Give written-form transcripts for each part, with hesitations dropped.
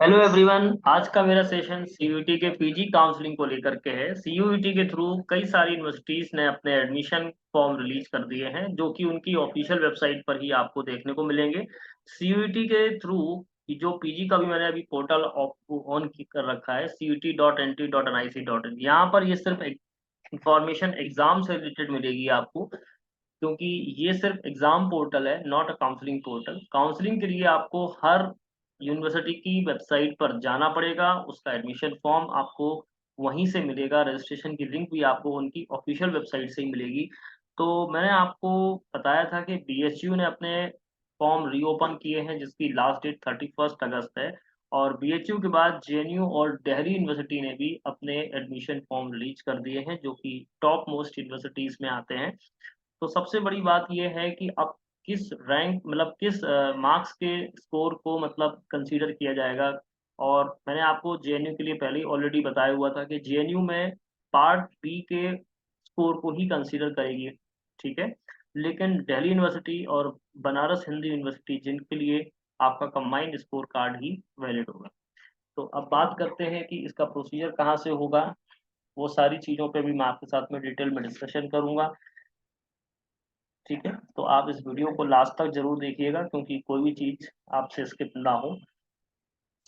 Hello everyone. आज का मेरा सेशन सीयूईटी के पीजी काउंसलिंग को लेकर के है। सीयूईटी के थ्रू कई सारी यूनिवर्सिटीज ने अपने एडमिशन फॉर्म रिलीज कर दिए हैं, जो कि उनकी ऑफिशियल वेबसाइट पर ही आपको देखने को मिलेंगे। सीयूईटी के थ्रू जो पीजी का भी मैंने अभी पोर्टल ऑन कर रखा है, CUT.NT.NIC.in। यहाँ पर ये सिर्फ इंफॉर्मेशन एग्जाम से रिलेटेड मिलेगी आपको, क्योंकि ये सिर्फ एग्जाम पोर्टल है, not a counselling portal. Counselling के लिए आपको हर यूनिवर्सिटी की वेबसाइट पर जाना पड़ेगा, उसका एडमिशन फॉर्म आपको वहीं से मिलेगा, रजिस्ट्रेशन की लिंक भी आपको उनकी ऑफिशियल वेबसाइट से ही मिलेगी। तो मैंने आपको बताया था कि बीएचयू ने अपने फॉर्म रीओपन किए हैं, जिसकी लास्ट डेट 31 अगस्त है। और बीएचयू के बाद जेएनयू और दिल्ली यूनिवर्सिटी ने भी अपने एडमिशन फॉर्म रिलीज कर दिए हैं, जो कि टॉप मोस्ट यूनिवर्सिटीज में आते हैं। तो सबसे बड़ी बात ये है कि अब किस रैंक मतलब किस मार्क्स के स्कोर को मतलब कंसीडर किया जाएगा। और मैंने आपको जेएनयू के लिए पहले ही ऑलरेडी बताया हुआ था कि जेएनयू में पार्ट बी के स्कोर को ही कंसीडर करेगी, ठीक है। लेकिन दिल्ली यूनिवर्सिटी और बनारस हिंदू यूनिवर्सिटी, जिनके लिए आपका कंबाइंड स्कोर कार्ड ही वैलिड होगा। तो अब बात करते हैं कि इसका प्रोसीजर कहाँ से होगा। वो सारी चीज़ों पे भी मैं आपके साथ में डिटेल में डिस्कशन करूंगा, ठीक है। तो आप इस वीडियो को लास्ट तक जरूर देखिएगा, क्योंकि कोई भी चीज आपसे स्किप ना हो।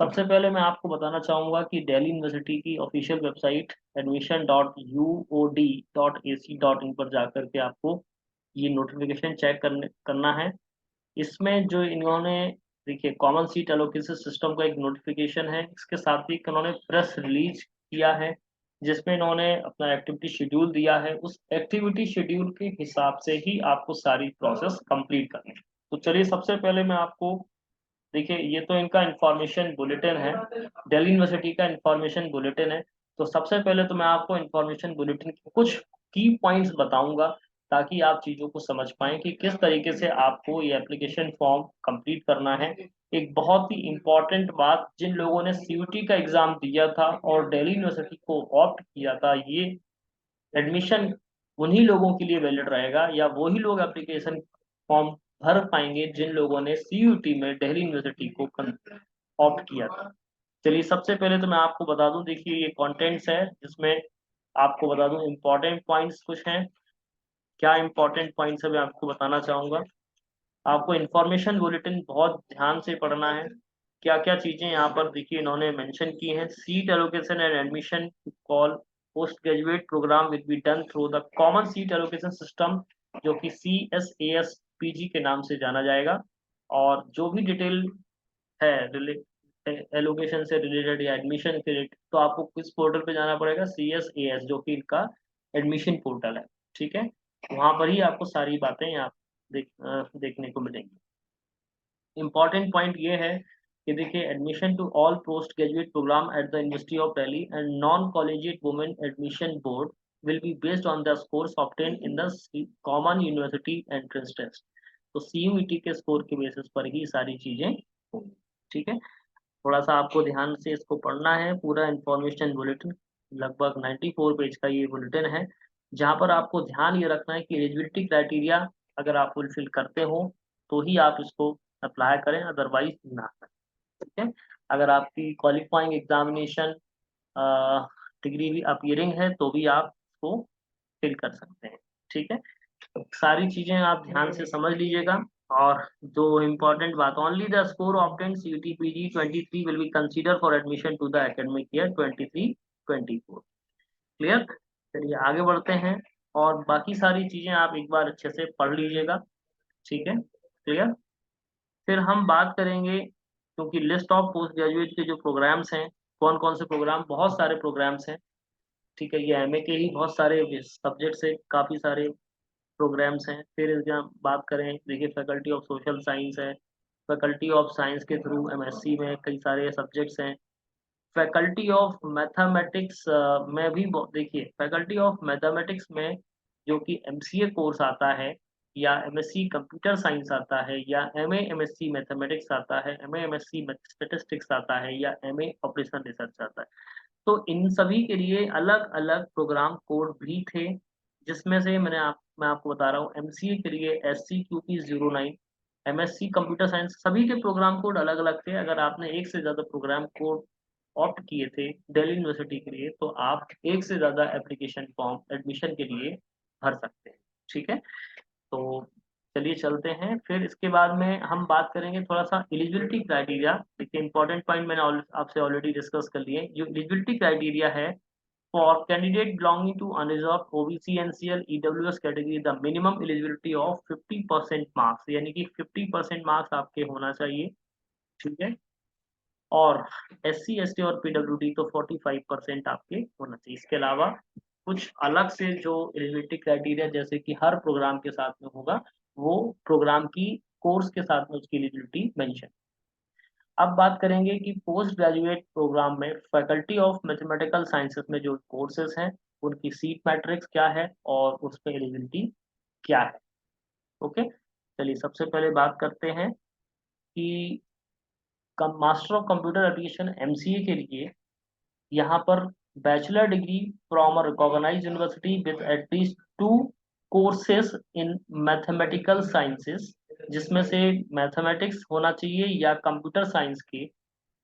सबसे पहले मैं आपको बताना चाहूंगा कि दिल्ली यूनिवर्सिटी की ऑफिशियल वेबसाइट admission.uod.ac.in पर जाकर के आपको ये नोटिफिकेशन चेक करना है। इसमें जो इन्होंने, देखिए, कॉमन सीट एलोकेशन सिस्टम का एक नोटिफिकेशन है, इसके साथ ही इन्होंने प्रेस रिलीज किया है, जिसमें इन्होंने अपना एक्टिविटी शेड्यूल दिया है। उस एक्टिविटी शेड्यूल के हिसाब से ही आपको सारी प्रोसेस कंप्लीट करनी है। तो चलिए, सबसे पहले मैं आपको, देखिए, ये तो इनका इंफॉर्मेशन बुलेटिन है, दिल्ली यूनिवर्सिटी का इंफॉर्मेशन बुलेटिन है। तो सबसे पहले तो मैं आपको इंफॉर्मेशन बुलेटिन के कुछ की पॉइंट्स बताऊंगा, ताकि आप चीजों को समझ पाएं कि किस तरीके से आपको ये एप्लीकेशन फॉर्म कंप्लीट करना है। एक बहुत ही इंपॉर्टेंट बात, जिन लोगों ने सीयूटी का एग्जाम दिया था और दिल्ली यूनिवर्सिटी को ऑप्ट किया था, ये एडमिशन उन्हीं लोगों के लिए वैलिड रहेगा, या वही लोग एप्लीकेशन फॉर्म भर पाएंगे जिन लोगों ने सीयूटी में दिल्ली यूनिवर्सिटी को ऑप्ट किया था। चलिए, सबसे पहले तो मैं आपको बता दूं, देखिए, ये कंटेंट्स है, जिसमें आपको बता दूं इंपॉर्टेंट पॉइंट्स कुछ हैं। क्या इंपॉर्टेंट पॉइंट्स है मैं आपको बताना चाहूंगा। आपको इन्फॉर्मेशन बुलेटिन बहुत ध्यान से पढ़ना है। क्या क्या चीजें यहाँ पर, देखिए, इन्होंने मेंशन की हैं। Seat allocation and admission call post graduate program will be done through the common seat allocation system, जो कि CSAS PG के नाम से जाना जाएगा। और जो भी डिटेल है एलोकेशन से रिलेटेड या एडमिशन के रिलेटेड, तो आपको किस पोर्टल पे जाना पड़ेगा, CSAS, जो कि इनका एडमिशन पोर्टल है, ठीक है। वहां पर ही आपको सारी बातें यहाँ देखने को मिलेंगी। इम्पॉर्टेंट पॉइंट ये है कि देखिए, admission to all post graduate program at the university of Delhi and non collegiate women admission board will be based on the scores obtain in the common university entrance test. तो CUET के score के basis पर ही सारी चीजें होंगी, ठीक है। थोड़ा सा आपको ध्यान से इसको पढ़ना है, पूरा इंफॉर्मेशन बुलेटिन, लगभग 94 पेज का ये बुलेटिन है, जहाँ पर आपको ध्यान ये रखना है कि एलिजिबिलिटी क्राइटेरिया अगर आप फुलफिल करते हो तो ही आप इसको अप्लाई करें, अदरवाइज ना करें, ठीक है। अगर आपकी क्वालिफाइंग एग्जामिनेशन डिग्री भी अपीयरिंग है, तो भी आप इसको फिल कर सकते हैं, ठीक है। तो सारी चीजें आप ध्यान से समझ लीजिएगा। और जो इम्पोर्टेंट बात, only the score obtain CUT PG 23 will be consider for admission to the academic year 23-24। Clear. चलिए, आगे बढ़ते हैं, और बाकी सारी चीजें आप एक बार अच्छे से पढ़ लीजिएगा, ठीक है। क्लियर। फिर हम बात करेंगे, क्योंकि लिस्ट ऑफ पोस्ट ग्रेजुएट के जो प्रोग्राम्स हैं, कौन कौन से प्रोग्राम, बहुत सारे प्रोग्राम्स हैं, ठीक है। ये एमए के ही बहुत सारे सब्जेक्ट से काफी सारे प्रोग्राम्स हैं। फिर इसमें बात करें, देखिए, फैकल्टी ऑफ सोशल साइंस है, फैकल्टी ऑफ साइंस के थ्रू MSc में कई सारे सब्जेक्ट्स हैं। फैकल्टी ऑफ मैथमेटिक्स में भी देखिए, फैकल्टी ऑफ मैथमेटिक्स में जो कि MCA कोर्स आता है, या MSc कंप्यूटर साइंस आता है, या MA MSc मैथमेटिक्स आता है, MA MSc स्टेटिस्टिक्स आता है, या MA ऑपरेशन रिसर्च आता है। तो इन सभी के लिए अलग अलग प्रोग्राम कोड भी थे, जिसमें से मैं आपको बता रहा हूँ, MCA के लिए SCQP 09, एमएससी कंप्यूटर साइंस सभी के प्रोग्राम कोड अलग अलग थे। अगर आपने एक से ज़्यादा प्रोग्राम कोड ऑप्ट किए थे दिल्ली यूनिवर्सिटी के लिए, तो आप एक से ज़्यादा एप्लीकेशन फॉर्म एडमिशन के लिए भर सकते हैं। ठीक है, तो चलिए चलते हैं। फिर इसके बाद में हम बात करेंगे थोड़ा सा एलिजिबिलिटी क्राइटेरिया। देखिए इंपॉर्टेंट पॉइंट मैंने आपसे ऑलरेडी डिस्कस कर लिए। जो एलिजिबिलिटी क्राइटेरिया है for candidate belonging to unreserve OBC NCL EWS category, the minimum eligibility of 50% marks, यानी कि 50% मार्क्स आपके होना चाहिए। ठीक है, और एससी एसटी और पीडब्ल्यूडी तो 45% आपके होना चाहिए। इसके अलावा कुछ अलग से जो एलिजिबिलिटी क्राइटेरिया जैसे कि हर प्रोग्राम के साथ में होगा, वो प्रोग्राम की कोर्स के साथ में उसकी एलिजिबिलिटी मेंशन। अब बात करेंगे कि पोस्ट ग्रेजुएट प्रोग्राम में फैकल्टी ऑफ मैथमेटिकल साइंसेस में जो कोर्सेज हैं उनकी सीट मैट्रिक्स क्या है और उस पर एलिजिबिलिटी क्या है। ओके, चलिए सबसे पहले बात करते हैं कि master of computer application MCA के लिए यहाँ पर bachelor degree from a recognised university with at least 2 courses in mathematical sciences, जिसमें से मैथमेटिक्स होना चाहिए या कंप्यूटर साइंस के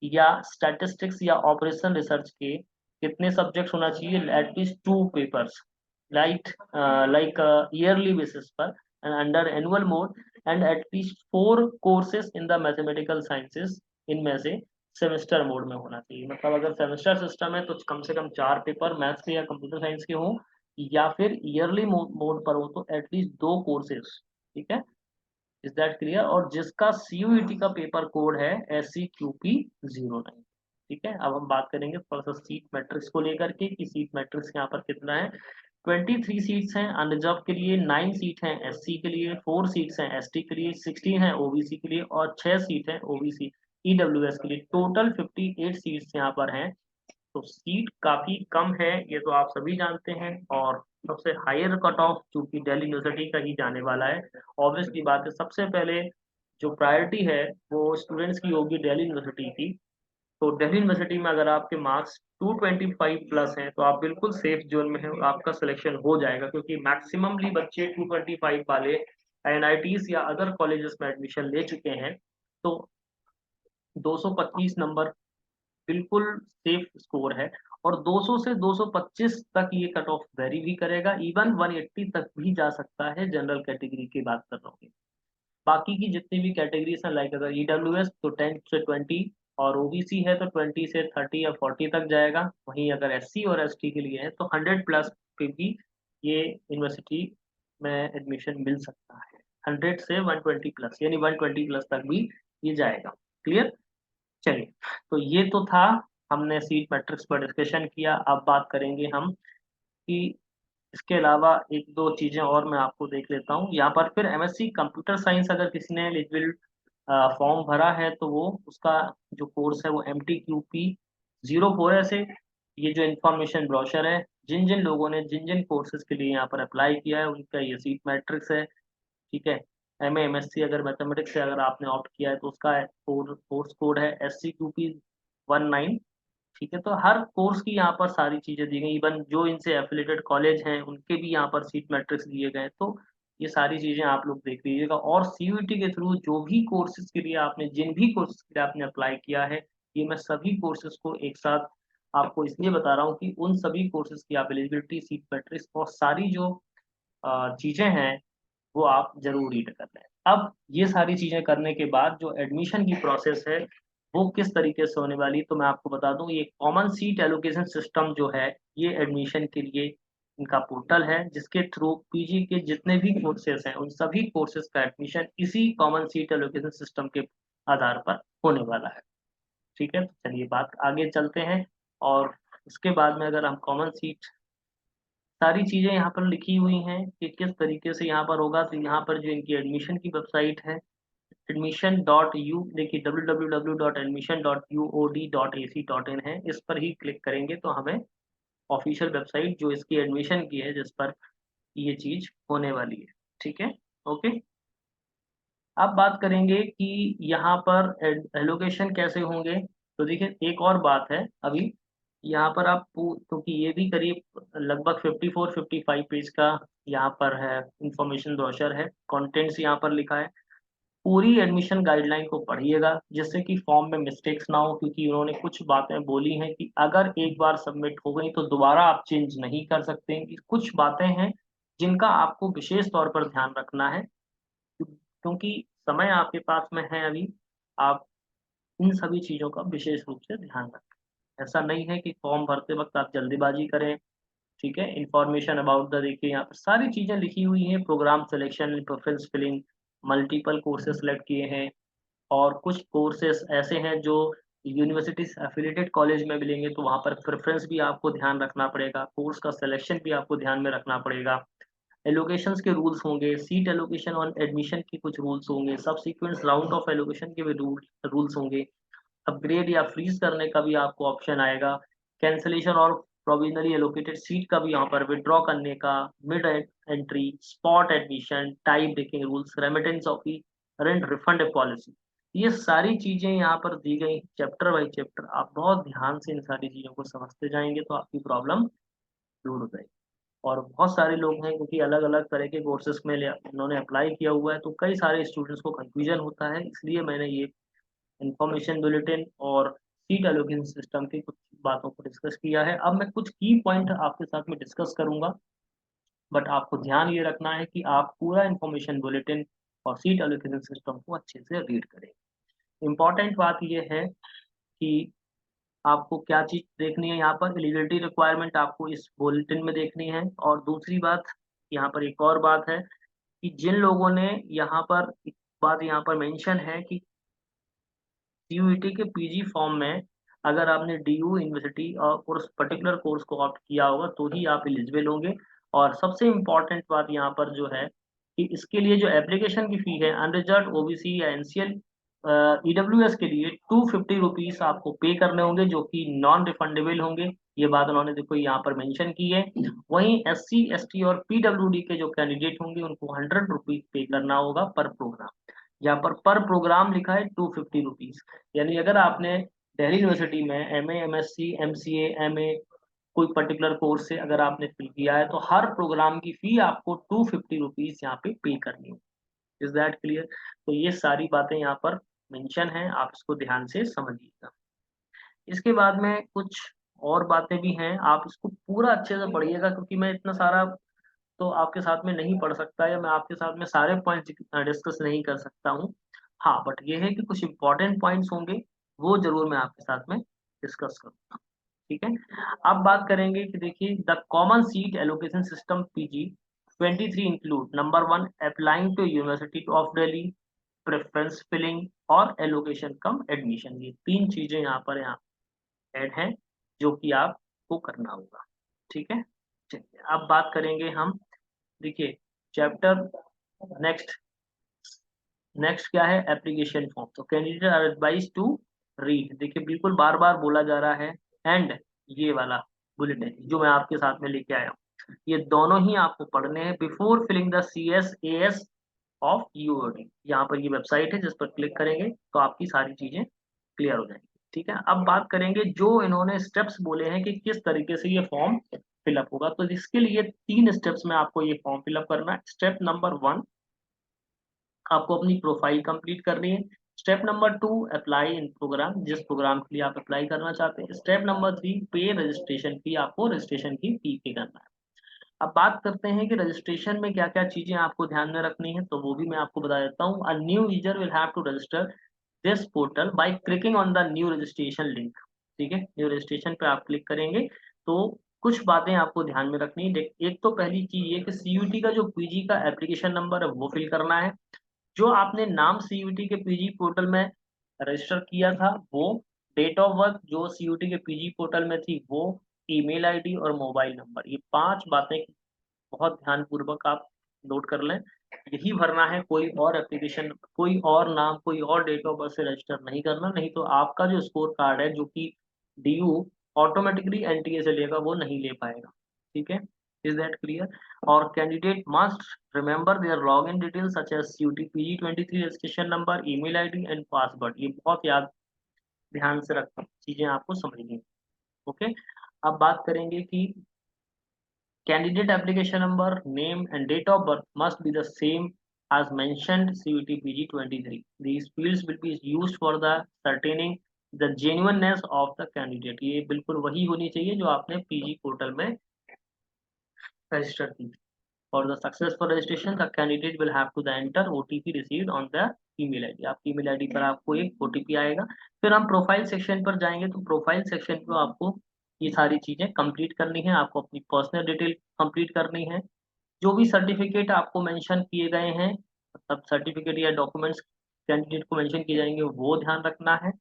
या स्टैटिस्टिक्स या ऑपरेशन रिसर्च के कितने सब्जेक्ट्स होना चाहिए, at least 2 papers like yearly basis पर and under annual mode, and at least 4 courses in the mathematical sciences, इनमें से सेमेस्टर मोड में होना चाहिए। मतलब अगर सेमेस्टर सिस्टम है तो कम से कम 4 पेपर मैथ्स के या कंप्यूटर साइंस के हों, या फिर ईयरली मोड पर हो तो एटलीस्ट 2 कोर्सेज। ठीक है, इज दैट क्लियर। और जिसका सीयूईटी का पेपर कोड है SCQP09। ठीक है, अब हम बात करेंगे थोड़ा सा सीट मैट्रिक्स को लेकर के कि सीट मैट्रिक्स यहाँ पर कितना है। 23 सीट्स हैं अनरिजर्व के लिए, 9 सीट हैं एससी के लिए, 4 सीट्स हैं एसटी के लिए, 16 है ओबीसी के लिए और 6 सीट है ओबीसी ईडब्ल्यूएस के लिए। टोटल 58 सीट्स यहाँ पर हैं। तो सीट काफी कम है, ये तो आप सभी जानते हैं। और सबसे हायर कट ऑफ चूंकि दिल्ली यूनिवर्सिटी का ही जाने वाला है, ऑब्वियसली बात है सबसे पहले जो प्रायोरिटी है वो स्टूडेंट्स की होगी दिल्ली यूनिवर्सिटी की। तो दिल्ली यूनिवर्सिटी में अगर आपके मार्क्स 225 प्लस हैं तो आप बिल्कुल सेफ जोन में हैं और आपका सिलेक्शन हो जाएगा, क्योंकि मैक्सिममली बच्चे 225 वाले एनआईटीज या अदर कॉलेजेस में एडमिशन ले चुके हैं। तो 225 नंबर बिल्कुल सेफ स्कोर है। और 200 से 225 तक ये कट ऑफ वेरी भी करेगा, इवन 180 तक भी जा सकता है जनरल कैटेगरी की बात कर रहा हूँ। बाकी की जितनी भी कैटेगरीज हैं लाइक अगर ईडब्ल्यूएस तो 10 से 20, और ओबीसी है तो 20 से 30 या 40 तक जाएगा। वहीं अगर एससी और एसटी के लिए है तो 100 प्लस पे भी ये यूनिवर्सिटी में एडमिशन मिल सकता है। 100 से 120 प्लस यानी 120 प्लस तक भी ये जाएगा। क्लियर, चलिए। तो ये तो था, हमने सीट मैट्रिक्स पर डिस्कशन किया। अब बात करेंगे हम कि इसके अलावा एक दो चीजें और मैं आपको देख लेता हूँ यहाँ पर। फिर एमएससी कंप्यूटर साइंस अगर किसी ने एलिजिबल फॉर्म भरा है तो वो उसका जो कोर्स है वो MTQP04 है। से ये जो इन्फॉर्मेशन ब्रोशर है, जिन जिन लोगों ने जिन जिन कोर्सेज के लिए यहाँ पर अप्लाई किया है उनका ये सीट मैट्रिक्स है। ठीक है, MA MSc अगर मैथमेटिक्स से अगर आपने ऑप्ट किया है तो उसका कोर्स कोड है SCQP19। ठीक है, तो हर कोर्स की यहाँ पर सारी चीजें दी गई, इवन जो इनसे एफिलेटेड कॉलेज हैं उनके भी यहाँ पर सीट मैट्रिक्स दिए गए। तो ये सारी चीजें आप लोग देख लीजिएगा। और सीयूईटी के थ्रू जो भी कोर्सेज के लिए आपने जिन भी कोर्सेज के लिए आपने अप्लाई किया है, ये मैं सभी कोर्सेज को एक साथ आपको इसलिए बता रहा हूँ कि उन सभी कोर्सेज की आप एलिजिबिलिटी, सीट मैट्रिक्स और सारी जो चीजें हैं वो आप जरूर रीड कर लें। अब ये सारी चीजें करने के बाद जो एडमिशन की प्रोसेस है वो किस तरीके से होने वाली, तो मैं आपको बता दूं। ये कॉमन सीट एलोकेशन सिस्टम जो है, ये एडमिशन के लिए इनका पोर्टल है जिसके थ्रू पीजी के जितने भी कोर्सेज हैं उन सभी कोर्सेज का एडमिशन इसी कॉमन सीट एलोकेशन सिस्टम के आधार पर होने वाला है। ठीक है, तो चलिए बात आगे चलते हैं। और उसके बाद में अगर हम कॉमन सीट सारी चीजें यहाँ पर लिखी हुई हैं कि किस तरीके से यहाँ पर होगा, तो यहाँ पर जो इनकी एडमिशन की वेबसाइट है admission.u, देखिए www.admission.uod.ac.in है, इस पर ही क्लिक करेंगे तो हमें ऑफिशियल वेबसाइट जो इसकी एडमिशन की है जिस पर ये चीज होने वाली है। ठीक है, ओके। अब बात करेंगे कि यहाँ पर एलोकेशन कैसे होंगे। तो देखिए एक और बात है अभी यहाँ पर आप क्योंकि ये भी करीब लगभग 54-55 पेज का यहाँ पर है इंफॉर्मेशन ब्रोशर है, कंटेंट्स यहाँ पर लिखा है। पूरी एडमिशन गाइडलाइन को पढ़िएगा, जिससे कि फॉर्म में मिस्टेक्स ना हो, क्योंकि उन्होंने कुछ बातें बोली हैं कि अगर एक बार सबमिट हो गई तो दोबारा आप चेंज नहीं कर सकते हैं। कि कुछ बातें हैं जिनका आपको विशेष तौर पर ध्यान रखना है, क्योंकि समय आपके पास में है अभी, आप इन सभी चीज़ों का विशेष रूप से ध्यान रखें। ऐसा नहीं है कि फॉर्म भरते वक़्त आप जल्दीबाज़ी करें, ठीक है? इन्फॉर्मेशन अबाउट द, देखिए यहाँ पर सारी चीज़ें लिखी हुई हैं, program selection, preference filling, multiple courses select किए हैं, और कुछ कोर्सेज़ ऐसे हैं जो यूनिवर्सिटी से एफ़िलिएटेड कॉलेज में मिलेंगे, तो वहाँ पर प्रेफ़रेंस भी आपको ध्यान रखना पड़ेगा, कोर्स का सिलेक्शन भी आपको ध्यान में रखना पड़ेगा। एलोकेशंस के रूल्स होंगे, सीट एलोकेशन ऑन एडमिशन के कुछ रूल्स होंगे, सबसीक्वेंट राउंड ऑफ एलोकेशन के भी रूल्स होंगे, अपग्रेड या फ्रीज़ करने का भी आपको ऑप्शन आएगा, कैंसलेशन और प्रोविज़नली एलोकेटेड सीट का भी यहाँ पर विथड्रॉ करने का, mid entry, spot admission, tie breaking rules, remittance of the rent refund policy. ये सारी चीज़ें यहाँ पर दी गई चैप्टर बाय चैप्टर। आप बहुत ध्यान से इन सारी चीज़ों को समझते जाएँगे तो आपकी प्रॉब्लम दूर हो जाएगी। और बहुत सारे लोग हैं क्योंकि अलग-अलग तरह के कोर्सेज़ में उन्होंने अप्लाई किया हुआ है, तो कई सारे स्टूडेंट्स को कन्फ्यूजन होता है, इसलिए मैंने ये इन्फॉर्मेशन बुलेटिन और सीट एलोकेशन सिस्टम की कुछ बातों को डिस्कस किया है। अब मैं कुछ की पॉइंट आपके साथ में डिस्कस करूँगा, बट आपको ध्यान ये रखना है कि आप पूरा इन्फॉर्मेशन बुलेटिन और सीट एलोकेशन सिस्टम को अच्छे से रीड करें। इम्पोर्टेंट बात ये है कि आपको क्या चीज़ देखनी है, यहाँ पर एलिजिबिलिटी रिक्वायरमेंट आपको इस बुलेटिन में देखनी है, और दूसरी बात, यहाँ पर एक और बात है कि जिन लोगों ने यहाँ पर एक बात यहाँ पर मेंशन है कि सीयूईटी के पीजी फॉर्म में अगर आपने डीयू यूनिवर्सिटी और उस पर्टिकुलर कोर्स को ऑप्ट किया होगा तो ही आप एलिजिबल होंगे। और सबसे इम्पोर्टेंट बात यहाँ पर जो है कि इसके लिए जो एप्लीकेशन की फ़ी है, अनरिजर्व्ड ओबीसी या एनसीएल ईडब्ल्यूएस के लिए ₹250 आपको पे करने होंगे, जो कि नॉन रिफंडेबल होंगे। ये बात उन्होंने देखो यहाँ पर मेंशन की है। वहीं एससी, एसटी और पीडब्ल्यूडी के जो कैंडिडेट होंगे उनको ₹100 पे करना होगा पर प्रोग्राम। यहाँ पर प्रोग्राम लिखा है ₹250, यानी अगर आपने दिल्ली यूनिवर्सिटी में एमए, एमएससी, एमसीए, एमए कोई पर्टिकुलर कोर्स से अगर आपने फिल किया है, तो हर प्रोग्राम की फ़ी आपको ₹250 यहाँ पे करनी होगी। Is that clear? तो ये सारी बातें यहाँ पर मेंशन हैं, आप इसको ध्यान से समझिएगा। इसके बाद में कुछ और बातें भी हैं, आप इसको पूरा अच्छे से पढ़िएगा, क्योंकि मैं इतना सारा तो आपके साथ में नहीं पढ़ सकता, या मैं आपके साथ में सारे पॉइंट्स डिस्कस नहीं कर सकता हूँ। हाँ, बट ये है कि कुछ इम्पोर्टेंट पॉइंट्स होंगे, वो ज़रूर मैं आपके साथ में डिस्कस करूँगा, ठीक है? अब बात करेंगे कि देखिए the common seat allocation system PG 23 include number 1 applying to university of Delhi, preference filling और एलोकेशन कम एडमिशन। ये 3 चीज़ें यहाँ ऐड हैं, जो कि आपको करना होगा, ठीक है? चलिए, अब बात करेंगे हम, देखिए चैप्टर नेक्स्ट नेक्स्ट क्या है, एप्लीकेशन फॉर्म। तो candidate are advised to read, देखिए बिल्कुल बार-बार बोला जा रहा है, एंड ये वाला बुलेटिन जो मैं आपके साथ में लेके आया हूँ, ये दोनों ही आपको पढ़ने हैं बिफोर फिलिंग द सीएसएएस ऑफ यूओडी। यहाँ पर ये वेबसाइट है, जिस पर क्लिक करेंगे तो आपकी सारी चीज़ें क्लियर हो जाएँगी, ठीक है? अब बात करेंगे जो इन्होंने स्टेप्स बोले हैं कि किस तरीके से ये फॉर्म फिल अप होगा। तो इसके लिए 3 स्टेप्स में आपको ये फॉर्म फिल अप करना है। स्टेप नंबर 1, आपको अपनी प्रोफाइल कंप्लीट करनी है। Step number 2, apply in program, जिस प्रोग्राम के लिए आप अप्लाई करना चाहते हैं। स्टेप नंबर 3, पे रजिस्ट्रेशन फी, आपको रजिस्ट्रेशन की फी पे करना है। अब बात करते हैं कि रजिस्ट्रेशन में क्या-क्या चीज़ें आपको ध्यान में रखनी है, तो वो भी मैं आपको बता देता हूँ। A new user will have to register this portal by clicking on the new registration link, ठीक है? न्यू रजिस्ट्रेशन पे आप क्लिक करेंगे, तो कुछ बातें आपको ध्यान में रखनी है। एक तो पहली चीज़ ये कि सीयूईटी का जो पीजी का एप्लीकेशन नंबर है, वो फिल करना है। जो आपने नाम सीयूईटी के पीजी पोर्टल में रजिस्टर किया था, वो डेट ऑफ बर्थ जो सीयूईटी के पीजी पोर्टल में थी, वो ईमेल आईडी और मोबाइल नंबर, ये 5 बातें बहुत ध्यानपूर्वक आप नोट कर लें। यही भरना है, कोई और एप्लीकेशन, कोई और नाम, कोई और डेट ऑफ बर्थ से रजिस्टर नहीं करना, नहीं तो आपका जो स्कोर कार्ड है, जो कि डीयू ऑटोमेटिकली एनटीए से लेगा, वो नहीं ले पाएगा, ठीक है? Is that clear? और candidate must remember their login details such as CUT 23 registration number, email ID and password. ये बहुत याद ध्यान से रख चीज़ें आपको समझनी है, ओके? अब बात करेंगे कि candidate application number, name and date of birth must be the same as mentioned CVT PG 23. These fields will be used for the ascertaining the genuineness of the candidate. ये बिल्कुल वही होनी चाहिए जो आपने पीजी पोर्टल में register की। For the successful registration, the candidate will have to enter OTP received on the email ID. आपकी email ID पर आपको एक OTP आएगा। फिर हम प्रोफाइल सेक्शन पर जाएंगे, तो प्रोफाइल सेक्शन पर आपको ये सारी चीजें कंप्लीट करनी है। आपको अपनी पर्सनल डिटेल कंप्लीट करनी है। जो भी सर्टिफिकेट आपको मेंशन किए गए हैं, मतलब सर्टिफिकेट या डॉक्यूमेंट्स कैंडिडेट को मेंशन किए जाएंगे, वो ध्यान रखना है।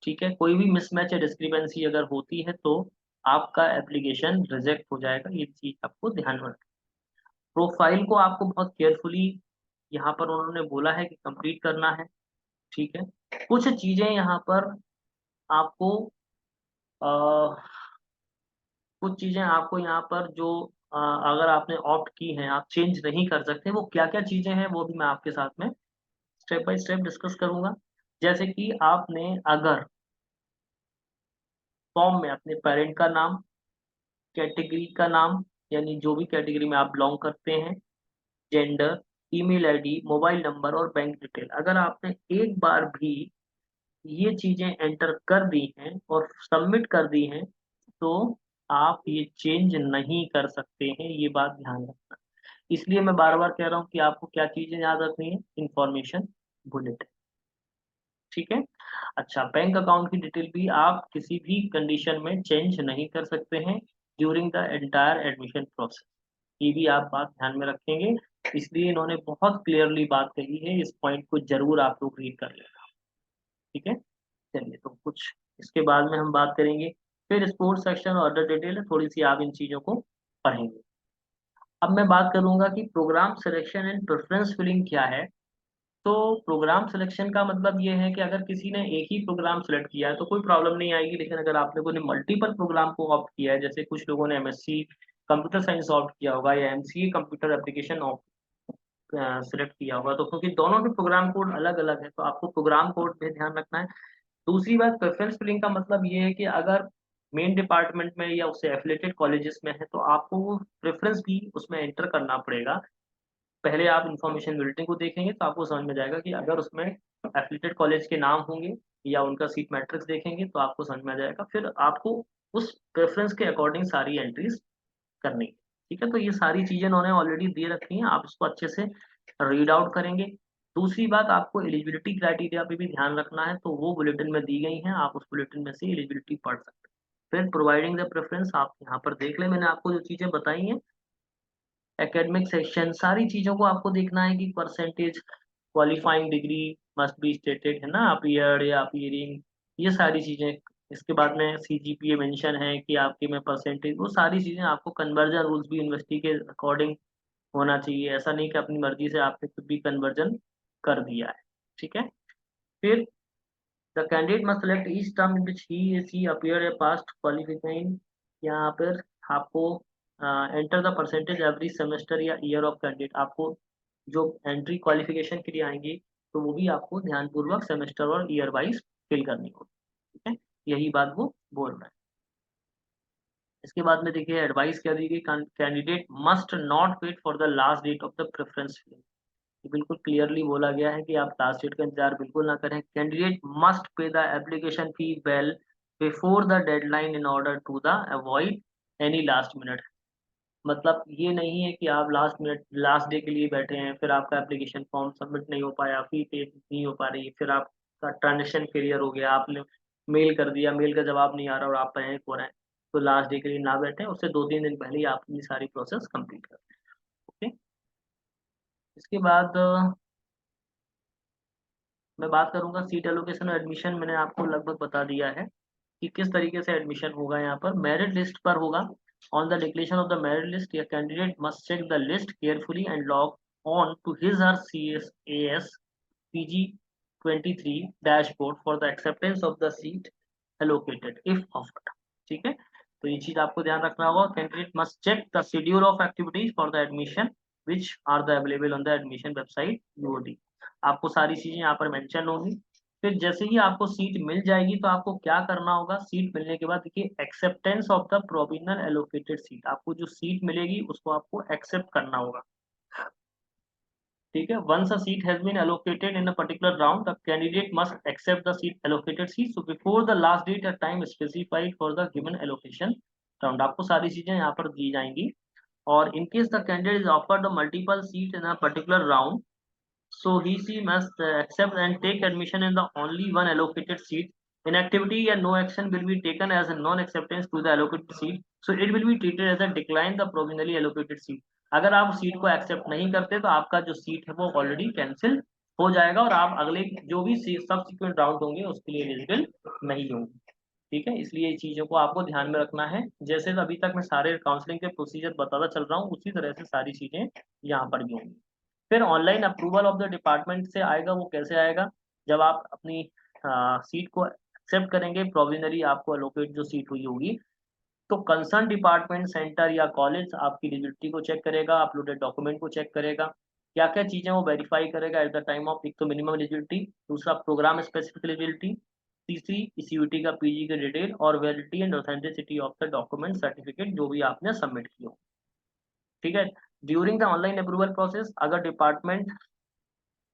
ठीक है, कोई भी मिसमैच या डिस्क्रिपेंसी अगर होती है तो आपका एप्लीकेशन रिजेक्ट हो जाएगा। ये चीज आपको ध्यान में रखना। प्रोफाइल को आपको बहुत केयरफुली यहाँ पर उन्होंने बोला है कि कंप्लीट करना है। ठीक है, कुछ चीजें यहाँ पर आपको कुछ चीजें आपको यहाँ पर जो अगर आपने ऑप्ट की हैं, आप चेंज नहीं कर सकते। वो क्या क्या चीजें हैं वो भी मैं आपके साथ में स्टेप बाय स्टेप डिस्कस करूंगा। जैसे कि आपने अगर फॉर्म में अपने पेरेंट का नाम, कैटेगरी का नाम, यानी जो भी कैटेगरी में आप बिलोंग करते हैं, gender, email ID, mobile number और बैंक डिटेल, अगर आपने एक बार भी ये चीजें एंटर कर दी हैं और सबमिट कर दी हैं, तो आप ये चेंज नहीं कर सकते हैं। ये बात ध्यान रखना। इसलिए मैं बार बार कह रहा हूँ कि आपको क्या चीजें याद रखनी है, इंफॉर्मेशन बुलेट। ठीक है। अच्छा, बैंक अकाउंट की डिटेल भी आप किसी भी कंडीशन में चेंज नहीं कर सकते हैं during the entire admission process. ये भी आप बात ध्यान में रखेंगे। इसलिए इन्होंने बहुत क्लियरली बात कही है, इस पॉइंट को जरूर आप लोग रीड कर लेना। ठीक है, चलिए तो कुछ इसके बाद में हम बात करेंगे। फिर स्पोर्ट्स सेक्शन और अदर डिटेल है, थोड़ी सी आप इन चीजों को पढ़ेंगे। अब मैं बात करूंगा कि program selection and preference filling क्या है। तो प्रोग्राम सिलेक्शन का मतलब ये है कि अगर किसी ने एक ही प्रोग्राम सेलेक्ट किया है तो कोई प्रॉब्लम नहीं आएगी, लेकिन अगर आप लोगों ने मल्टीपल प्रोग्राम को ऑप्ट किया है, जैसे कुछ लोगों ने एमएससी कंप्यूटर साइंस ऑप्ट किया होगा या एमसीए कंप्यूटर एप्लीकेशन सिलेक्ट किया होगा, तो क्योंकि दोनों के प्रोग्राम कोड अलग अलग है तो आपको प्रोग्राम कोड पे ध्यान रखना है। दूसरी बात, प्रेफरेंस फिलिंग का मतलब ये है कि अगर मेन डिपार्टमेंट में या उससे एफिलेटेड कॉलेजेस में है तो आपको वो प्रेफरेंस भी उसमें एंटर करना पड़ेगा। पहले आप इन्फॉर्मेशन बुलेटिन को देखेंगे तो आपको समझ में जाएगा कि अगर उसमें एफिलेटेड कॉलेज के नाम होंगे या उनका सीट मैट्रिक्स देखेंगे तो आपको समझ में आ जाएगा। फिर आपको उस प्रेफरेंस के अकॉर्डिंग सारी एंट्रीज करनी है। ठीक है, तो ये सारी चीजें उन्होंने ऑलरेडी दे रखी हैं, आप इसको अच्छे से रीड आउट करेंगे। दूसरी बात, आपको एलिजिबिलिटी क्राइटेरिया पे भी ध्यान रखना है, तो वो बुलेटिन में दी गई हैं, आप उस बुलेटिन में से एलिजिबिलिटी पढ़ सकते हैं। फिर प्रोवाइडिंग द प्रेफरेंस, आप यहाँ पर देख लें, मैंने आपको जो चीजें बताई हैं। एकेडमिक सेक्शन, सारी चीजों को आपको देखना है कि percentage, qualifying degree must be stated, है ना, अपीयर्ड या अपीयरिंग, ये सारी चीजें। इसके बाद में सीजीपीए मेंशन है कि आपके में परसेंटेज, वो सारी चीजें आपको, कन्वर्जन रूल्स भी यूनिवर्सिटी के अकॉर्डिंग होना चाहिए। ऐसा नहीं कि अपनी मर्जी से आपने कुछ भी कन्वर्जन कर दिया है। ठीक है। फिर the candidate must select each term in which he she appear a past qualifying, यहाँ पर आपको enter the percentage every semester या ईयर ऑफ कैंडिडेट, आपको जो एंट्री क्वालिफिकेशन के लिए आएंगी तो वो भी आपको ध्यानपूर्वक सेमेस्टर और ईयर वाइज फिल करनी होगी। ठीक है, यही बात वो बोल रहा है। इसके बाद में देखिए एडवाइस क्या दी गई, candidate must not wait for the last date of the preference filling. ये बिल्कुल क्लियरली बोला गया है कि आप लास्ट डेट का इंतजार बिल्कुल ना करें। Candidate must pay the application fee well before the deadline in order to the avoid any last minute. मतलब ये नहीं है कि आप लास्ट मिनट, लास्ट डे के लिए बैठे हैं, फिर आपका एप्लीकेशन फॉर्म सबमिट नहीं हो पाया, फी पे नहीं हो पा रही, फिर आपका ट्रांजेक्शन फेलियर हो गया, आपने मेल कर दिया, मेल का जवाब नहीं आ रहा और आप पैनिक हो रहे हैं, तो लास्ट डे के लिए ना बैठे, उससे 2-3 दिन पहले ही आप अपनी सारी प्रोसेस कंप्लीट कर दें। ओके। इसके बाद मैं बात करूंगा सीट एलोकेशन और एडमिशन। मैंने आपको लगभग बता दिया है कि किस तरीके से एडमिशन होगा। यहाँ पर मेरिट लिस्ट पर होगा। On the declaration of the merit list, या candidate must check the list carefully and log on to his her CSAS PG 23 dashboard for the acceptance of the seat allocated if offered. ठीक है, तो ये चीज आपको ध्यान रखना होगा। Candidate must check the schedule of activities for the admission which are the available on the admission website UOD। आपको सारी चीजें यहाँ पर मेंशन होंगी। फिर जैसे ही आपको सीट मिल जाएगी तो आपको क्या करना होगा, सीट मिलने के बाद देखिए acceptance of the provisional allocated seat, आपको जो सीट मिलेगी उसको आपको एक्सेप्ट करना होगा। ठीक है, once a seat has been allocated in a particular round the candidate must accept the seat allocated seat so before the last date a time specified for the given allocation round. आपको सारी चीजें यहाँ पर दी जाएंगी। और in case the candidate is offered the multiple seat in a particular round so he she must accept and take admission in the only one allocated seat. Inactivity and no action will be taken as a non-acceptance to the allocated seat, so it will be treated as a decline the provisionally allocated seat. अगर आप seat को accept नहीं करते तो आपका जो seat है वो ऑलरेडी कैंसिल हो जाएगा और आप अगले जो भी सब्सिक्वेंट राउंड होंगे उसके लिए एलिजिबल नहीं होंगे। ठीक है, इसलिए चीजों को आपको ध्यान में रखना है। जैसे अभी तक मैं सारे काउंसलिंग के प्रोसीजर बताता चल रहा हूँ उसी तरह से सारी चीजें यहाँ पर भी होंगी। फिर online approval of the department से आएगा, वो कैसे आएगा? जब आप अपनी सीट को एक्सेप्ट करेंगे, प्रोविजनली आपको अलोकेट जो सीट हुई होगी, तो कंसर्न डिपार्टमेंट सेंटर या कॉलेज आपकी एलिजिबिलिटी को चेक करेगा, अपलोडेड डॉक्यूमेंट को चेक करेगा, क्या क्या चीजें वो वेरीफाई करेगा एट द टाइम ऑफ, एक तो मिनिमम एलिजिबिलिटी, दूसरा प्रोग्राम स्पेसिफिक एलिजिबिलिटी, तीसरी सीयूटी का पीजी की डिटेल और validity and authenticity of the document certificate जो भी आपने सबमिट किया हो। ठीक है, during the online approval process अगर डिपार्टमेंट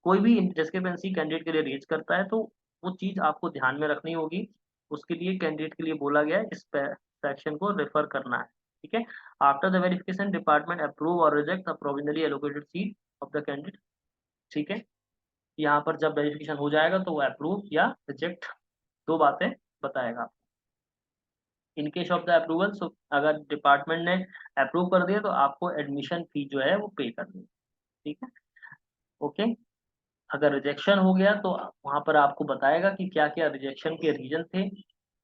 कोई भी डिस्क्रिपेंसी कैंडिडेट के लिए रेज करता है तो वो चीज आपको ध्यान में रखनी होगी। उसके लिए कैंडिडेट के लिए बोला गया है इस सेक्शन को रेफर करना है। ठीक है, after the verification department approve और reject the provisionally allocated seat of the candidate. ठीक है, यहाँ पर जब वेरिफिकेशन हो जाएगा तो वो अप्रूव या रिजेक्ट दो बातें बताएगा। In case of the approval, so अगर डिपार्टमेंट ने अप्रूव कर दिया तो आपको एडमिशन फी जो है वो पे करनी है। ठीक है, ओके। अगर रिजेक्शन हो गया तो वहां पर आपको बताएगा कि क्या क्या रिजेक्शन के रीजन थे।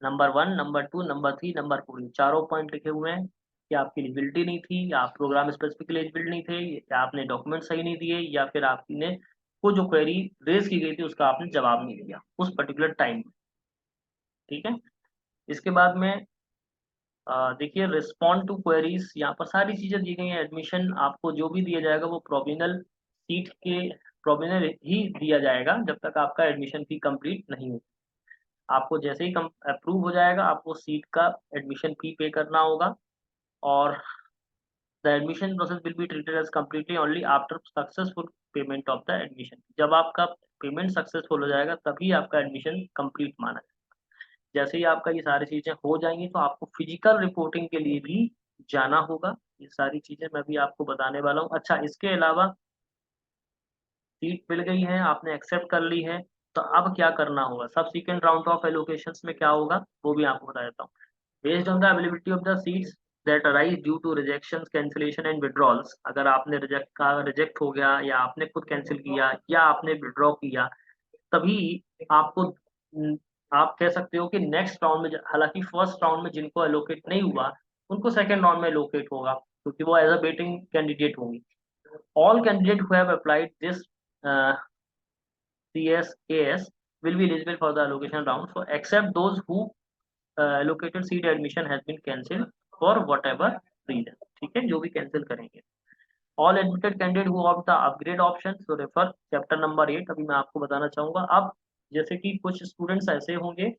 नंबर 1, नंबर 2, नंबर 3, नंबर 4, ये चारों पॉइंट लिखे हुए हैं कि आपकी एलिजिबिलिटी नहीं थी, या आप प्रोग्राम स्पेसिफिक एलिजिबल नहीं थे, या आपने डॉक्यूमेंट सही नहीं दिए, या फिर आपने वो जो क्वेरी रेज की गई थी उसका आपने जवाब नहीं दिया उस पर्टिकुलर टाइम में। ठीक है, इसके बाद में देखिए रिस्पॉन्ड टू क्वेरीज, यहाँ पर सारी चीजें दी गई हैं। एडमिशन आपको जो भी दिया जाएगा वो प्रोविजनल सीट के प्रोविजनल ही दिया जाएगा जब तक आपका एडमिशन फी कंप्लीट नहीं हो। आपको जैसे ही अप्रूव हो जाएगा आपको सीट का एडमिशन फी पे करना होगा। और the admission process will be treated as completely only after successful payment of the admission. जब आपका पेमेंट सक्सेसफुल हो जाएगा तभी आपका एडमिशन कंप्लीट माना जाएगा। जैसे ही आपका ये सारी चीजें हो जाएंगी तो आपको फिजिकल रिपोर्टिंग के लिए भी जाना होगा। ये सारी चीजें मैं भी आपको बताने वाला हूँ। अच्छा, इसके अलावा सीट मिल गई है, आपने एक्सेप्ट कर ली है, तो अब क्या करना होगा? सबसीक्वेंट राउंड ऑफ एलोकेशंस में क्या होगा वो भी आपको बता देता हूँ। Based on the availability of the seats that arise due to rejections, cancellation and withdrawals, अगर आपने रिजेक्ट हो गया या आपने खुद कैंसिल किया या आपने विड्रॉ किया, तभी आपको आप कह सकते हो कि नेक्स्ट राउंड में, हालांकि फर्स्ट राउंड में जिनको एलोकेट नहीं हुआ उनको सेकंड राउंड में एलोकेट होगा क्योंकि वो एज अ वेटिंग कैंडिडेट होंगे। All candidate who have applied this CSAS will be eligible for the allocation round, so except those who allocated seat admission has been cancelled for whatever reason। ठीक है, जो भी cancel करेंगे। All admitted candidate who opt the upgrade option, so refer chapter number 8। अभी मैं आपको बताना चाहूंगा। अब जैसे कि कुछ स्टूडेंट्स ऐसे होंगे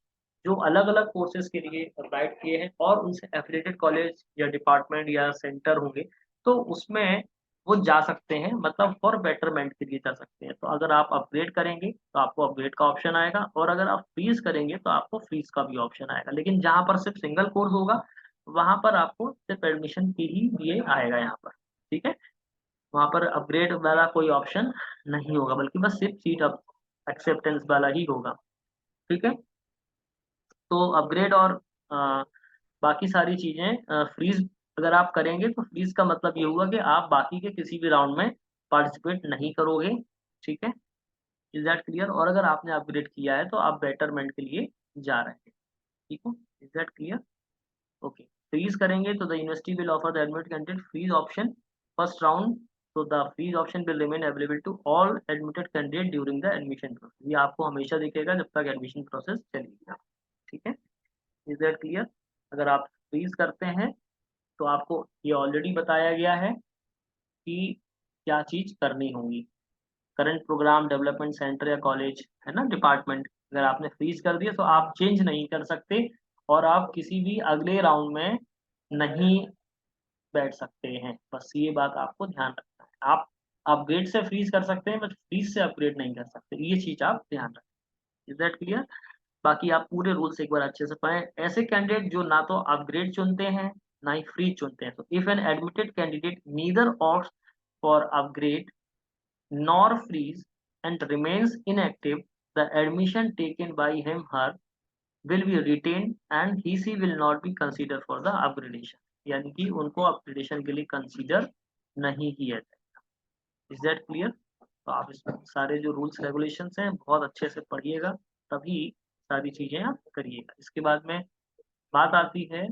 जो अलग अलग कोर्सेज के लिए अप्लाइड किए हैं और उनसे एफिलिएटेड कॉलेज या डिपार्टमेंट या सेंटर होंगे, तो उसमें वो जा सकते हैं, मतलब फॉर बेटरमेंट के लिए जा सकते हैं। तो अगर आप अपग्रेड करेंगे तो आपको अपग्रेड का ऑप्शन आएगा और अगर आप फ्रीज करेंगे तो आपको फ्रीज का भी ऑप्शन आएगा। लेकिन जहां पर सिर्फ सिंगल कोर्स होगा वहां पर आपको सिर्फ एडमिशन की ही ये आएगा यहाँ पर। ठीक है, वहां पर अपग्रेड वाला कोई ऑप्शन नहीं होगा बल्कि बस सिर्फ सीट एक्सेप्टेंस वाला ही होगा। ठीक है, तो अपग्रेड और बाकी सारी चीजें फ्रीज अगर आप करेंगे तो फ्रीज का मतलब ये हुआ कि आप बाकी के किसी भी राउंड में पार्टिसिपेट नहीं करोगे। ठीक है, इज दैट क्लियर? और अगर आपने अपग्रेड किया है तो आप बेटरमेंट के लिए जा रहे हैं। ठीक है, is that clear? Okay. Freeze करेंगे तो the university will offer the admit candidate freeze option first round, so the freeze option will remain available to all admitted candidate during the admission process। ये आपको हमेशा दिखेगा जब तक admission process चलेगी। ठीक है, इज दैट क्लियर? अगर आप फ्रीज करते हैं तो आपको ये ऑलरेडी बताया गया है कि क्या चीज करनी होगी। करंट प्रोग्राम डेवलपमेंट सेंटर या कॉलेज है ना, डिपार्टमेंट, अगर आपने फ्रीज कर दिया तो आप चेंज नहीं कर सकते और आप किसी भी अगले राउंड में नहीं बैठ सकते हैं। बस ये बात आपको ध्यान रखना है। आप अपग्रेड से फ्रीज कर सकते हैं बट फ्रीज से अपग्रेड नहीं कर सकते, ये चीज आप ध्यान रखें। Is that clear? बाकी आप पूरे रूल्स एक बार अच्छे से पढ़ें। ऐसे कैंडिडेट जो ना तो अपग्रेड चुनते हैं ना ही फ्रीज चुनते हैं, तो if an admitted candidate neither opt for upgrade nor freeze and remains inactive, the admission taken by him her will be retained and he will not be considered for the upgradation, यानी कि उनको upgradation के लिए consider नहीं किया जाए। Is that clear? तो आप इसमें सारे जो रूल्स रेगुलेशंस हैं बहुत अच्छे से पढ़िएगा, तभी सारी चीजें आप करिएगा। इसके बाद में बात आती है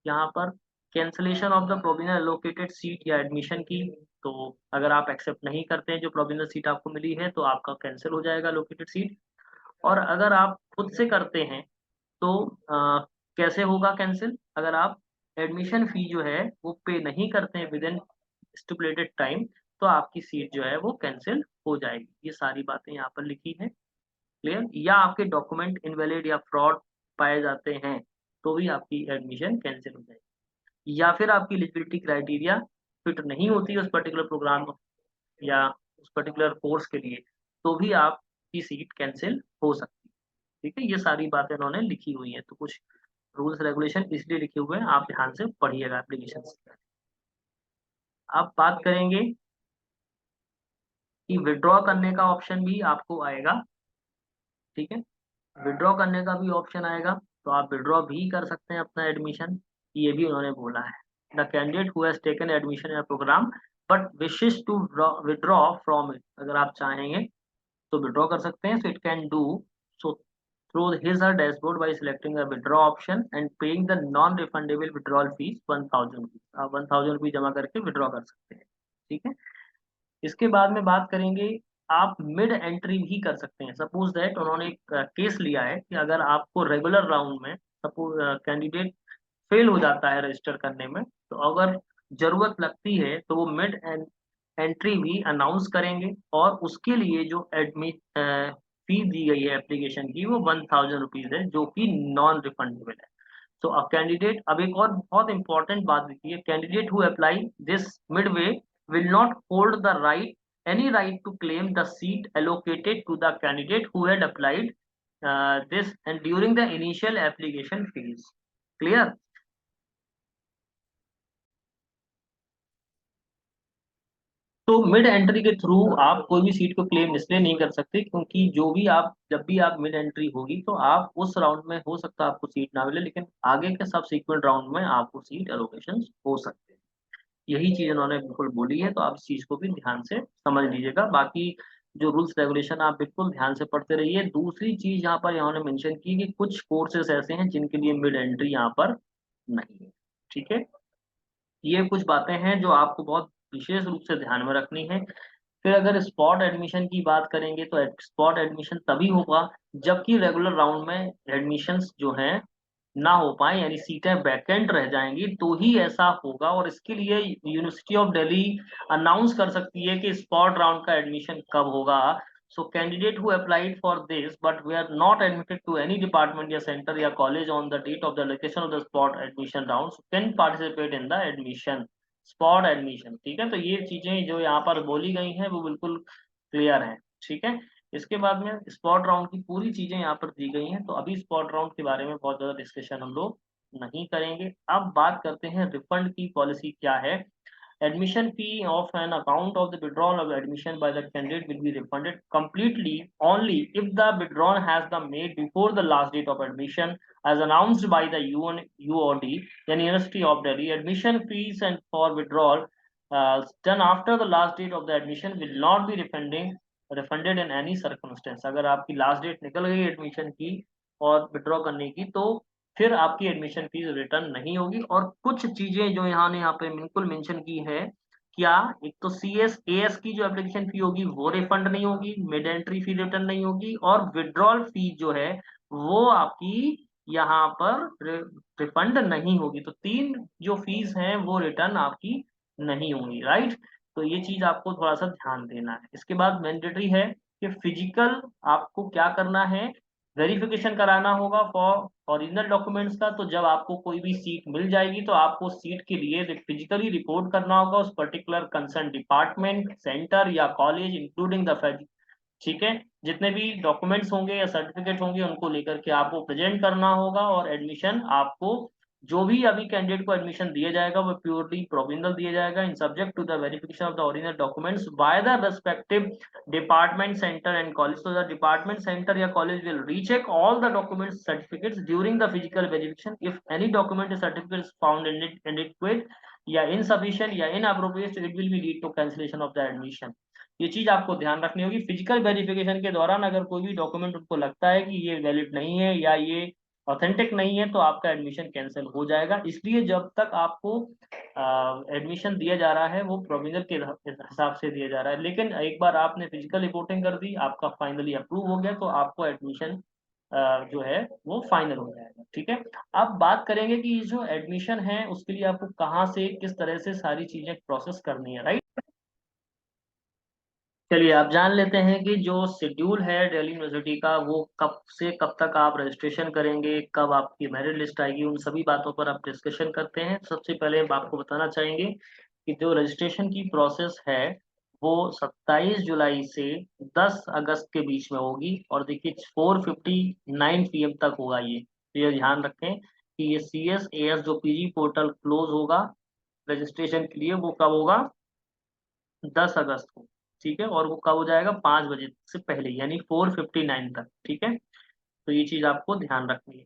यहाँ पर cancellation of the provisional allocated seat या एडमिशन की। तो अगर आप एक्सेप्ट नहीं करते हैं जो प्रोविजनल सीट आपको मिली है तो आपका कैंसिल हो जाएगा एलोकेटेड सीट। और अगर आप खुद से करते हैं तो कैसे होगा कैंसिल? अगर आप एडमिशन फी जो है वो पे नहीं करते हैं विद इन स्टिपुलेटेड टाइम, तो आपकी सीट जो है वो कैंसिल हो जाएगी। ये सारी बातें यहाँ पर लिखी है, क्लियर? या आपके डॉक्यूमेंट इनवैलिड या फ्रॉड पाए जाते हैं तो भी आपकी एडमिशन कैंसिल हो जाएगी। या फिर आपकी एलिजिबिलिटी क्राइटेरिया फिट नहीं होती है उस पर्टिकुलर प्रोग्राम या उस पर्टिकुलर कोर्स के लिए, तो भी आपकी सीट कैंसिल हो सकती है। ठीक है, ये सारी बातें उन्होंने लिखी हुई हैं। तो कुछ रूल्स रेगुलेशन इसलिए लिखे हुए हैं, आप ध्यान से पढ़िएगा एप्लीकेशन से। अब बात करेंगे कि विड्रॉ करने का ऑप्शन भी आपको आएगा। ठीक है, विड्रॉ करने का भी ऑप्शन आएगा, तो आप विड्रॉ भी कर सकते हैं अपना एडमिशन, ये भी उन्होंने बोला है। The candidate who has taken admission in program but wishes to withdraw from it, अगर आप चाहेंगे तो विड्रॉ कर सकते हैं। So it can do so through his or dashboard by selecting a withdraw option and paying the non refundable withdrawal fees 1000 rupees. आप 1000 rupees जमा करके विड्रॉ कर सकते हैं। ठीक है, इसके बाद में बात करेंगे, आप मिड एंट्री भी कर सकते हैं। सपोज दैट उन्होंने एक केस लिया है कि अगर आपको रेगुलर राउंड में सपोज कैंडिडेट फेल हो जाता है रजिस्टर करने में, तो अगर जरूरत लगती है तो वो मिड एंट्री भी अनाउंस करेंगे, और उसके लिए जो एडमिट फी दी गई है एप्लीकेशन की वो 1000 रुपीज है, जो कि नॉन रिफंडेबल है। तो अ कैंडिडेट, अब एक और बहुत इंपॉर्टेंट बात देखिए, candidate who apply this Midway will not hold the any right to claim the seat allocated to the candidate who had applied this and during the initial application phase. Clear? तो mid entry के through आप कोई भी seat को claim इसलिए नहीं कर सकते क्योंकि जो भी आप जब भी आप मिड एंट्री होगी तो आप उस राउंड में हो सकता है आपको सीट ना मिले, लेकिन आगे के सब सीक्वेंट राउंड में आपको सीट एलोकेशन हो सकते हैं। यही चीज उन्होंने बिल्कुल बोली है, तो आप इस चीज को भी ध्यान से समझ लीजिएगा। बाकी जो रूल्स रेगुलेशन आप बिल्कुल ध्यान से पढ़ते रहिए। दूसरी चीज यहाँ पर इन्होंने मेंशन की कि कुछ कोर्सेज ऐसे हैं जिनके लिए मिड एंट्री यहाँ पर नहीं है। ठीक है, ये कुछ बातें हैं जो आपको बहुत विशेष रूप से ध्यान में रखनी है। फिर अगर स्पॉट एडमिशन की बात करेंगे तो स्पॉट एडमिशन तभी होगा जबकि रेगुलर राउंड में एडमिशन्स जो हैं ना हो पाए, यानी सीटें वैकेंट रह जाएंगी, तो ही ऐसा होगा। और इसके लिए यूनिवर्सिटी ऑफ दिल्ली अनाउंस कर सकती है कि स्पॉट राउंड का एडमिशन कब होगा। So candidate who applied for this but we are not admitted to any department या सेंटर या college on the date of the location of the spot admission round can participate in the admission spot admission. ठीक है, तो ये चीजें जो यहाँ पर बोली गई हैं वो बिल्कुल क्लियर हैं। ठीक है, इसके बाद में स्पॉट राउंड की पूरी चीजें यहाँ पर दी गई हैं, तो अभी स्पॉट राउंड के बारे में बहुत ज्यादा डिस्कशन हम लोग नहीं करेंगे। अब बात करते हैं रिफंड की पॉलिसी क्या है। Admission fee of an account of the withdrawal of admission by the candidate will be refunded completely only if the withdrawal has been made before the last date of admission as announced by the UOD, the University of Delhi. Admission fees and for withdrawal done after the last date of the admission will not be refunded in any circumstance. अगर आपकी last date निकल गई admission की और withdraw करने की, तो फिर आपकी एडमिशन फीस रिटर्न नहीं होगी। और कुछ चीजें जो यहाँ पे बिल्कुल मेंशन की है, क्या, एक तो CSAS की जो एप्लीकेशन फी होगी वो रिफंड नहीं होगी, मिड एंट्री फी रिटर्न नहीं होगी, और विड्रॉल फी जो है वो आपकी यहाँ पर रिफंड नहीं होगी। तो तीन जो फीस हैं वो रिटर्न आपकी नहीं होंगी, राइट? तो ये चीज आपको थोड़ा सा ध्यान देना है। इसके बाद मैंडेटरी है कि फिजिकल आपको क्या करना है, वेरिफिकेशन कराना होगा फॉर ओरिजिनल डॉक्यूमेंट्स का, तो जब आपको कोई भी सीट मिल जाएगी तो आपको सीट के लिए फिजिकली रिपोर्ट करना होगा उस पर्टिकुलर कंसर्न डिपार्टमेंट, सेंटर या कॉलेज इंक्लूडिंग द, ठीक है, जितने भी डॉक्यूमेंट्स होंगे या सर्टिफिकेट होंगे उनको लेकर के आपको प्रेजेंट करना होगा। और एडमिशन आपको, जो भी अभी कैंडिडेट को एडमिशन दिया जाएगा वो प्योरली प्रोविजनल दिया जाएगा, in subject to the verification of the original documents by the respective department, centre and college. तो द डिपार्टमेंट, सेंटर या college will recheck all the documents certificates during the physical verification. If any document certificate found inadequate या insufficient या inappropriate, it will be lead to cancellation of the admission. ये चीज आपको ध्यान रखनी होगी। Physical verification के दौरान अगर कोई भी डॉक्यूमेंट उनको लगता है कि ये वैलिड नहीं है या ये ऑथेंटिक नहीं है तो आपका एडमिशन कैंसिल हो जाएगा। इसलिए जब तक आपको एडमिशन दिया जा रहा है वो प्रोविजनल के हिसाब से दिया जा रहा है, लेकिन एक बार आपने फिजिकल रिपोर्टिंग कर दी, आपका फाइनली अप्रूव हो गया, तो आपको एडमिशन जो है वो फाइनल हो जाएगा। ठीक है, अब बात करेंगे कि ये जो एडमिशन है उसके लिए आपको कहाँ से किस तरह से सारी चीजें प्रोसेस करनी है, राइट। चलिए आप जान लेते हैं कि जो शेड्यूल है दिल्ली यूनिवर्सिटी का वो कब से कब तक आप रजिस्ट्रेशन करेंगे, कब आपकी मेरिट लिस्ट आएगी, उन सभी बातों पर आप डिस्कशन करते हैं। सबसे पहले हम आपको बताना चाहेंगे कि जो रजिस्ट्रेशन की प्रोसेस है वो 27 जुलाई से 10 अगस्त के बीच में होगी, और देखिए 4:59 PM तक होगा ये। तो ये ध्यान रखें कि ये CSAS जो PG पोर्टल क्लोज होगा रजिस्ट्रेशन के लिए वो कब होगा, 10 अगस्त को। ठीक है, और वो कब हो जाएगा, 5 बजे से पहले, यानी 4:59 तक। ठीक है, तो ये चीज आपको ध्यान रखनी है।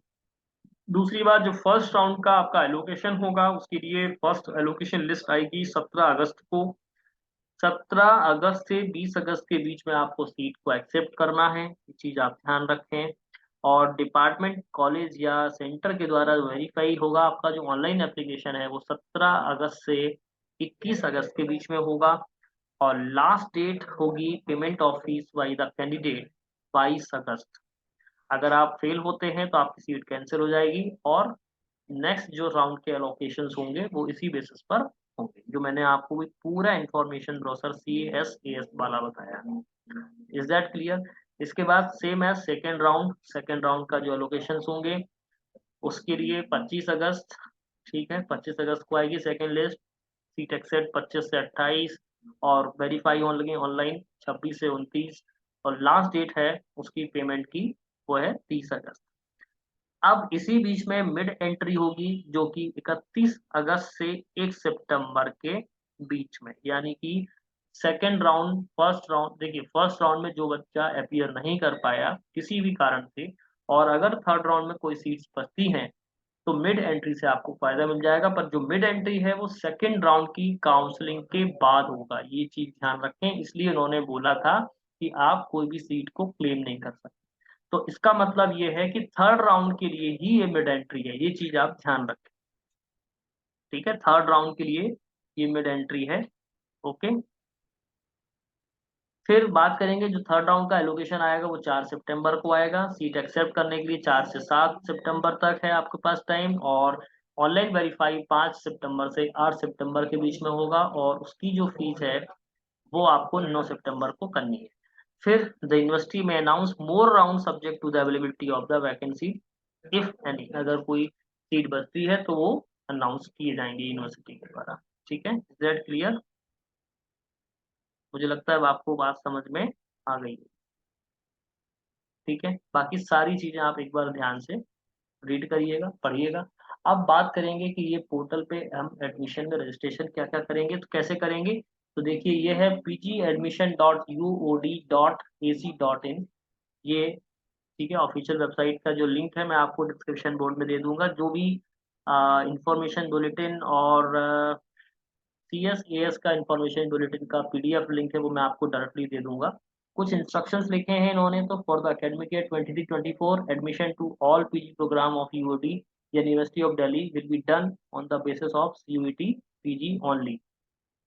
दूसरी बात, जो फर्स्ट राउंड का आपका एलोकेशन होगा उसके लिए फर्स्ट एलोकेशन लिस्ट आएगी 17 अगस्त को। 17 अगस्त से 20 अगस्त के बीच में आपको सीट को एक्सेप्ट करना है, ये चीज आप ध्यान रखें। और डिपार्टमेंट, कॉलेज या सेंटर के द्वारा वेरीफाई होगा आपका जो ऑनलाइन एप्लीकेशन है वो 17 अगस्त से 21 अगस्त के बीच में होगा। और लास्ट डेट होगी payment of fees by the candidate 22 अगस्त। अगर आप फेल होते हैं तो आपकी सीट कैंसिल हो जाएगी, और नेक्स्ट जो राउंड के एलोकेशंस होंगे वो इसी बेसिस पर होंगे, जो मैंने आपको एक पूरा इंफॉर्मेशन ब्रोशर CSAS वाला बताया। Is that clear. इसके बाद सेम एज सेकेंड राउंड का जो एलोकेशंस होंगे उसके लिए 25 अगस्त। ठीक है, 25 अगस्त को आएगी सेकेंड लिस्ट। सीट एक्सेप्ट 25 से 28, और वेरीफाई होंगे ऑनलाइन 26 से 29, और लास्ट डेट है उसकी पेमेंट की वो है 30 अगस्त। अब इसी बीच में मिड एंट्री होगी जो कि 31 अगस्त से 1 सितंबर के बीच में, यानी कि सेकेंड राउंड, फर्स्ट राउंड, देखिए फर्स्ट राउंड में जो बच्चा अपियर नहीं कर पाया किसी भी कारण से, और अगर थर्ड राउंड में कोई सीट्स बचती हैं तो मिड एंट्री से आपको फायदा मिल जाएगा। पर जो मिड एंट्री है वो सेकेंड राउंड की काउंसलिंग के बाद होगा, ये चीज ध्यान रखें। इसलिए उन्होंने बोला था कि आप कोई भी सीट को क्लेम नहीं कर सकते। तो इसका मतलब ये है कि थर्ड राउंड के लिए ही ये मिड एंट्री है, ये चीज आप ध्यान रखें। ठीक है, थर्ड राउंड के लिए ये मिड एंट्री है। ओके, फिर बात करेंगे जो थर्ड राउंड का एलोकेशन आएगा वो 4 सितंबर को आएगा। सीट एक्सेप्ट करने के लिए 4 से 7 सितंबर तक है आपके पास टाइम, और ऑनलाइन वेरीफाई 5 सितंबर से 8 सितंबर के बीच में होगा, और उसकी जो फीस है वो आपको 9 सितंबर को करनी है। फिर the university may announce more round subject to the availability of the vacancy if any. अगर कोई सीट बचती है तो वो अनाउंस किए जाएंगे यूनिवर्सिटी के द्वारा। ठीक है, इज दैट क्लियर। मुझे लगता है अब आपको बात समझ में आ गई है। ठीक है, बाकी सारी चीजें आप एक बार ध्यान से रीड करिएगा, पढ़िएगा। अब बात करेंगे कि ये पोर्टल पे हम एडमिशन में रजिस्ट्रेशन क्या क्या करेंगे, तो कैसे करेंगे। तो देखिए ये है pgadmission.uod.ac.in, ये ठीक है ऑफिशियल वेबसाइट का जो लिंक है मैं आपको डिस्क्रिप्शन बोर्ड में दे दूंगा। जो भी इंफॉर्मेशन बुलेटिन और CSAS का इंफॉर्मेशन बुलेटिन का PDF लिंक है वो मैं आपको डायरेक्टली दे दूंगा। कुछ इंस्ट्रक्शंस लिखे हैं इन्होंने, तो for the academic year 23-24 admission to all PG program of UOD university of Delhi will be done on the basis of CUET PG only.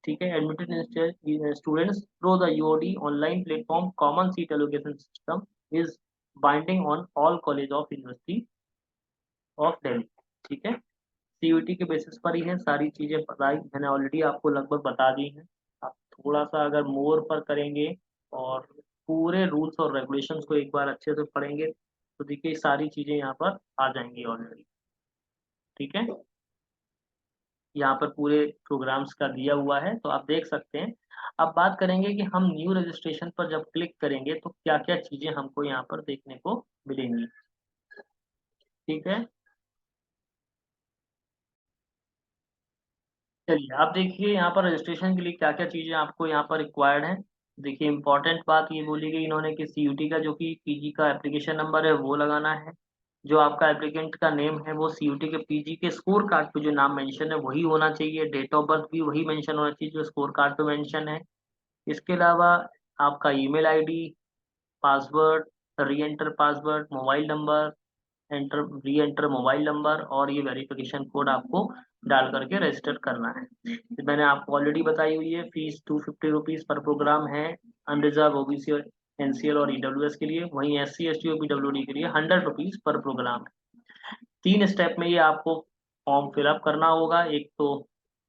ठीक है, admitted students through the UOD online platform common seat allocation system is binding on all college of university of Delhi. ठीक है, CUET के basis पर ही है, सारी चीजें बताई मैंने ऑलरेडी आपको लगभग बता दी हैं। आप थोड़ा सा अगर मोर पर करेंगे और पूरे रूल्स और रेगुलेशंस को एक बार अच्छे से पढ़ेंगे तो देखिए सारी चीज़ें यहाँ पर आ जाएँगी ऑलरेडी, ठीक है? यहाँ पर पूरे प्रोग्राम्स का दिया हुआ है, तो आप देख सकते हैं। अब बात करेंगे कि हम न्यू रजिस्ट्रेशन पर जब क्लिक करेंगे तो क्या-क्या चीज़ें हमको यहाँ पर देखने को मिलेंगी, ठीक है? चलिए, आप देखिए यहाँ पर रजिस्ट्रेशन के लिए क्या-क्या चीज़ें आपको यहाँ पर रिक्वायर्ड हैं। देखिए इम्पोर्टेंट बात ये बोली गई इन्होंने कि सीयूटी का जो कि पीजी का एप्लीकेशन नंबर है वो लगाना है। जो आपका एप्लीकेंट का नेम है वो सीयूटी के पीजी के स्कोर कार्ड पे जो नाम मेंशन है वही होना चाहिए, डेट ऑफ बर्थ भी वही मेंशन होना चाहिए जो स्कोर कार्ड पे मेंशन है। इसके अलावा आपका email ID, password, re-enter password, mobile number, enter re-enter mobile number और ये वेरिफिकेशन कोड आपको डाल करके रजिस्टर करना है। फिर मैंने आपको ऑलरेडी बताई हुई है फीस ₹250 पर प्रोग्राम है, अनरिजर्व ओबीसी और एनसीएल और ईडब्ल्यूएस के लिए, वहीं एससी, एसटी और पीडब्ल्यूडी के लिए ₹100 पर प्रोग्राम है। 3 स्टेप में ये आपको फॉर्म फिल अप करना होगा। एक तो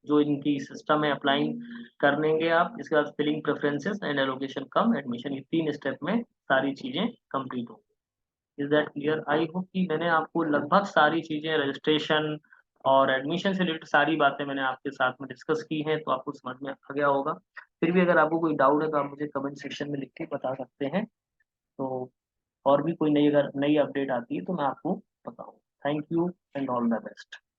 जो इनकी सिस्टम है अप्लाइंग कर लेंगे आप, इसके बाद filling preferences and allocation cum admission, ये 3 स्टेप में सारी चीज़ें कंप्लीट होंगी। Is that clear? I hope कि मैंने आपको लगभग सारी चीज़ें रजिस्ट्रेशन और एडमिशन से रिलेटेड सारी बातें मैंने आपके साथ में डिस्कस की हैं, तो आपको समझ में आ गया होगा। फिर भी अगर आपको कोई डाउट है तो आप मुझे कमेंट सेक्शन में लिख के बता सकते हैं। तो और भी कोई नई अगर नई अपडेट आती है तो मैं आपको बताऊँगा। Thank you and all the best.